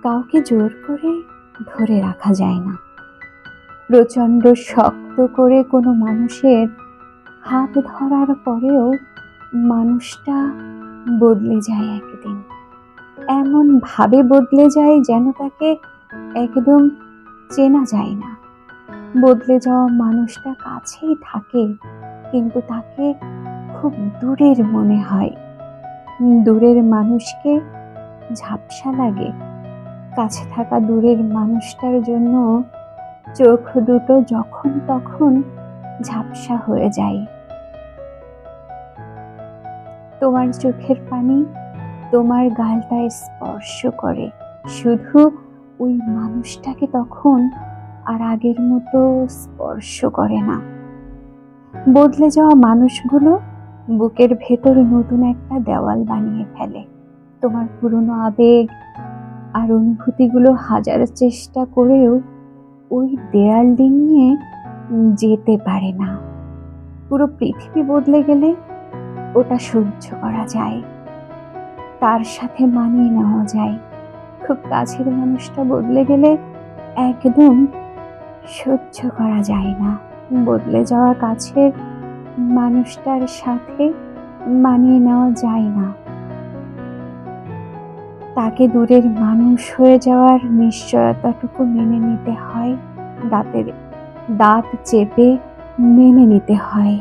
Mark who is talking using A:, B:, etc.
A: কাউকে জোর করে ধরে রাখা যায় না। প্রচণ্ড শক্ত করে কোনো মানুষের হাত ধরার পরেও মানুষটা বদলে যায় একদিন, এমন ভাবে বদলে যায় যেন তাকে একদম চেনা যায় না। বদলে যাওয়া মানুষটা কাছেই থাকে, কিন্তু তাকে খুব দূরের মনে হয়। দূরের মানুষকে ঝাপসা লাগে, কাছে থাকা দূরের মানুষটার জন্য চোখ দুটো যখন তখন ঝাপসা হয়ে যায়। তোমার চোখের পানি তোমার গালটায় স্পর্শ করে, শুধু ওই মানুষটাকে তখন আর আগের মতো স্পর্শ করে না। বদলে যাওয়া মানুষগুলো বুকের ভেতর নতুন একটা দেওয়াল বানিয়ে ফেলে। তোমার পুরনো আবেগ আর অনুভূতিগুলো হাজার চেষ্টা করেও ওই দেয়াল ডিঙিয়ে যেতে পারে না। পুরো পৃথিবী বদলে গেলে ওটা সহ্য করা যায়, তার সাথে মানিয়ে নেওয়া যায়। খুব কাছের মানুষটা বদলে গেলে একদম সহ্য করা যায় না। বদলে যাওয়া কাছের মানুষটার সাথে মানিয়ে নেওয়া যায় না। তাকে দূরের মানুষ হয়ে যাওয়ার নিশ্চয়তাটুকু মেনে নিতে হয়, দাঁত চেপে মেনে নিতে হয়।